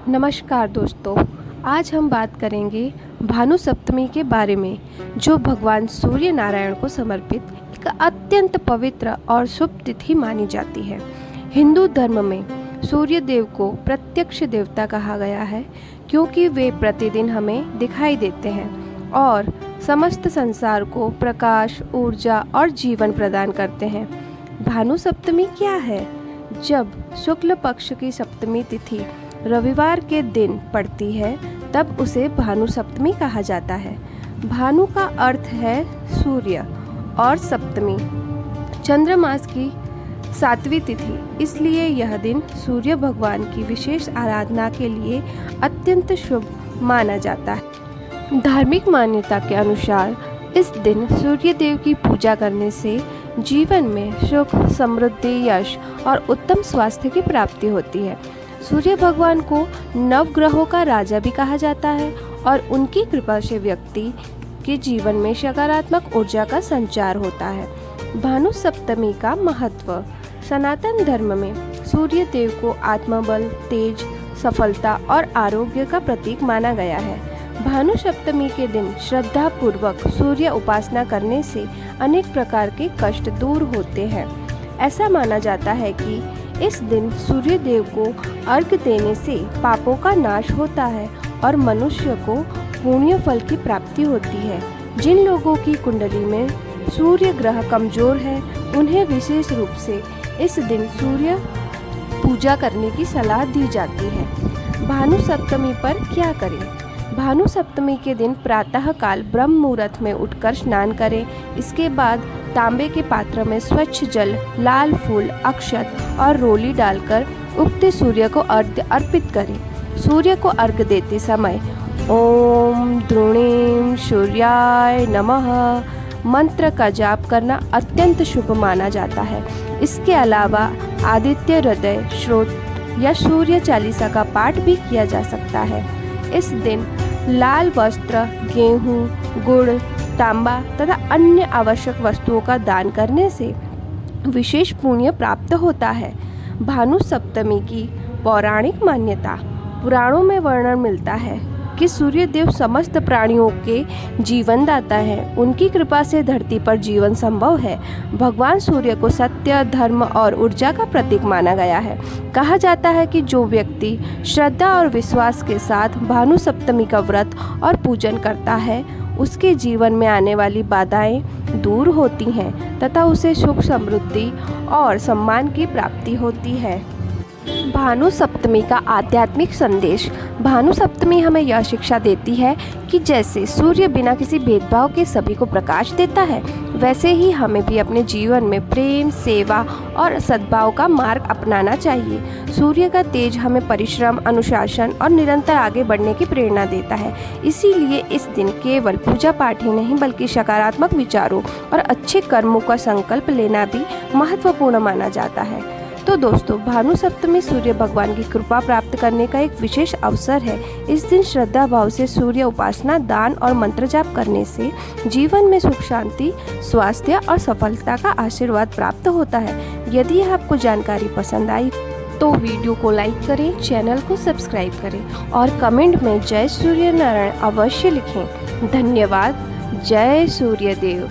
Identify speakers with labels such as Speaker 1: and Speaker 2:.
Speaker 1: नमस्कार दोस्तों, आज हम बात करेंगे भानु सप्तमी के बारे में, जो भगवान सूर्य नारायण को समर्पित एक अत्यंत पवित्र और शुभ तिथि मानी जाती है। हिंदू धर्म में सूर्य देव को प्रत्यक्ष देवता कहा गया है, क्योंकि वे प्रतिदिन हमें दिखाई देते हैं और समस्त संसार को प्रकाश, ऊर्जा और जीवन प्रदान करते हैं। भानु सप्तमी क्या है? जब शुक्ल पक्ष की सप्तमी तिथि रविवार के दिन पड़ती है, तब उसे भानु सप्तमी कहा जाता है। भानु का अर्थ है सूर्य और सप्तमी चंद्रमास की 7वीं तिथि, इसलिए यह दिन सूर्य भगवान की विशेष आराधना के लिए अत्यंत शुभ माना जाता है। धार्मिक मान्यता के अनुसार इस दिन सूर्य देव की पूजा करने से जीवन में सुख, समृद्धि, यश और उत्तम स्वास्थ्य की प्राप्ति होती है। सूर्य भगवान को नवग्रहों का राजा भी कहा जाता है और उनकी कृपा से व्यक्ति के जीवन में सकारात्मक ऊर्जा का संचार होता है। भानु सप्तमी का महत्व। सनातन धर्म में सूर्य देव को आत्मबल, तेज, सफलता और आरोग्य का प्रतीक माना गया है। भानु सप्तमी के दिन श्रद्धा पूर्वक सूर्य उपासना करने से अनेक प्रकार के कष्ट दूर होते हैं। ऐसा माना जाता है कि इस दिन सूर्य देव को अर्घ्य देने से पापों का नाश होता है और मनुष्य को पुण्य फल की प्राप्ति होती है। जिन लोगों की कुंडली में सूर्य ग्रह कमजोर है, उन्हें विशेष रूप से इस दिन सूर्य पूजा करने की सलाह दी जाती है। भानु सप्तमी पर क्या करें? भानु सप्तमी के दिन प्रातः काल ब्रह्म मुहूर्त में उठकर स्नान करें। इसके बाद तांबे के पात्र में स्वच्छ जल, लाल फूल, अक्षत और रोली डालकर उगते सूर्य को अर्घ्य अर्पित करें। सूर्य को अर्घ्य देते समय ओम द्रोणीम सूर्याय नमः मंत्र का जाप करना अत्यंत शुभ माना जाता है। इसके अलावा आदित्य हृदय स्तोत्र या सूर्य चालीसा का पाठ भी किया जा सकता है। इस दिन लाल वस्त्र, गेहूं, गुड़, तांबा तथा अन्य आवश्यक वस्तुओं का दान करने से विशेष पुण्य प्राप्त होता है। भानु सप्तमी की पौराणिक मान्यता। पुराणों में वर्णन मिलता है कि सूर्य देव समस्त प्राणियों के जीवनदाता है। उनकी कृपा से धरती पर जीवन संभव है। भगवान सूर्य को सत्य, धर्म और ऊर्जा का प्रतीक माना गया है। कहा जाता है कि जो व्यक्ति श्रद्धा और विश्वास के साथ भानु सप्तमी का व्रत और पूजन करता है, उसके जीवन में आने वाली बाधाएं दूर होती हैं तथा उसे सुख, समृद्धि और सम्मान की प्राप्ति होती है। भानु सप्तमी का आध्यात्मिक संदेश। भानु सप्तमी हमें यह शिक्षा देती है कि जैसे सूर्य बिना किसी भेदभाव के सभी को प्रकाश देता है, वैसे ही हमें भी अपने जीवन में प्रेम, सेवा और सद्भाव का मार्ग अपनाना चाहिए। सूर्य का तेज हमें परिश्रम, अनुशासन और निरंतर आगे बढ़ने की प्रेरणा देता है। इसीलिए इस दिन केवल पूजा पाठ ही नहीं, बल्कि सकारात्मक विचारों और अच्छे कर्मों का संकल्प लेना भी महत्वपूर्ण माना जाता है। तो दोस्तों, भानु सप्तमी सूर्य भगवान की कृपा प्राप्त करने का एक विशेष अवसर है। इस दिन श्रद्धा भाव से सूर्य उपासना, दान और मंत्र जाप करने से जीवन में सुख, शांति, स्वास्थ्य और सफलता का आशीर्वाद प्राप्त होता है। यदि आपको जानकारी पसंद आई तो वीडियो को लाइक करें, चैनल को सब्सक्राइब करें और कमेंट में जय सूर्य नारायण अवश्य लिखें। धन्यवाद। जय सूर्य देव।